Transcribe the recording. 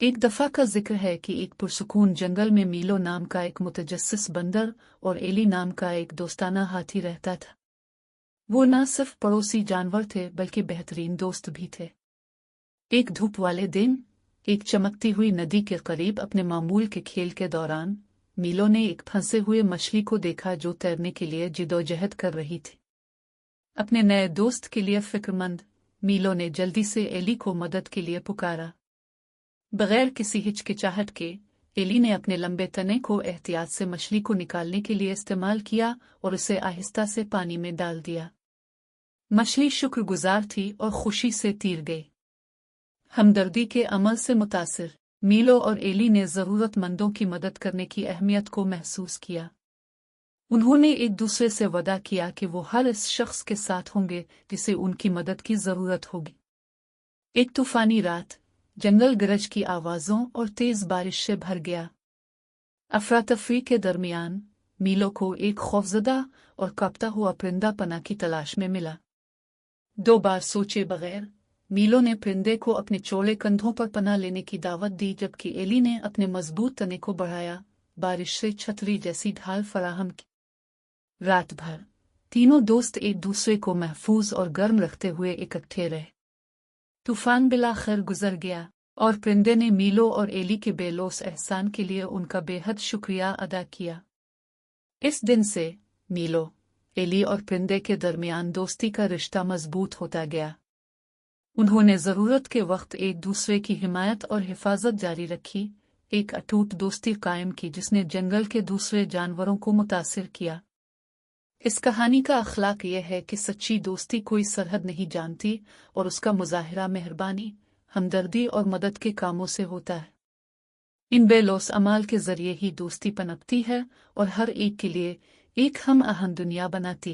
एक दफ़ा का जिक्र है कि एक पुरसुकून जंगल में मीलो नाम का एक मुतजस्सिस बंदर और एली नाम का एक दोस्ताना हाथी रहता था। वो न सिर्फ पड़ोसी जानवर थे बल्कि बेहतरीन दोस्त भी थे। एक धूप वाले दिन एक चमकती हुई नदी के करीब अपने मामूल के खेल के दौरान मीलो ने एक फंसे हुए मछली को देखा जो तैरने के लिए जिदोजहद कर रही थी। अपने नए दोस्त के लिए फिक्रमंद मीलो ने जल्दी से एली को मदद के लिए पुकारा। बगैर किसी हिचकिचाहट के एली ने अपने लंबे तने को एहतियात से मछली को निकालने के लिए इस्तेमाल किया और उसे आहिस्ता से पानी में डाल दिया। मछली शुक्रगुजार थी और खुशी से तीर गई। हमदर्दी के अमल से मुतासिर मीलो और एली ने ज़रूरतमंदों की मदद करने की अहमियत को महसूस किया। उन्होंने एक दूसरे से वादा किया कि वो हर इस शख्स के साथ होंगे जिसे उनकी मदद की ज़रूरत होगी। एक तूफानी रात जंगल गरज की आवाज़ों और तेज़ बारिश से भर गया। अफरा-तफरी के दरमियान मीलो को एक खौफजदा और कांपता हुआ परिंदा पनाह की तलाश में मिला। 2 बार सोचे बगैर मीलो ने परिंदे को अपने चौड़े कंधों पर पनाह लेने की दावत दी, जबकि एली ने अपने मजबूत तने को बढ़ाया, बारिश से छतरी जैसी ढाल फराहम की। रात भर तीनों दोस्त एक दूसरे को महफूज और गर्म रखते हुए इकट्ठे रहे। तूफान बिलाखिर गुजर गया और परिंदे ने मीलो और एली के बेलौस एहसान के लिए उनका बेहद शुक्रिया अदा किया। इस दिन से मीलो, एली और परिंदे के दरमियान दोस्ती का रिश्ता मजबूत होता गया। उन्होंने ज़रूरत के वक्त एक दूसरे की हिमायत और हिफाजत जारी रखी, एक अटूट दोस्ती कायम की जिसने जंगल के दूसरे जानवरों को मुतासिर किया। इस कहानी का अखलाक यह है कि सच्ची दोस्ती कोई सरहद नहीं जानती और उसका मुजाहिरा मेहरबानी, हमदर्दी और मदद के कामों से होता है। इन बेलौस अमाल के जरिए ही दोस्ती पनपती है और हर एक के लिए एक हम आहंग दुनिया बनाती है।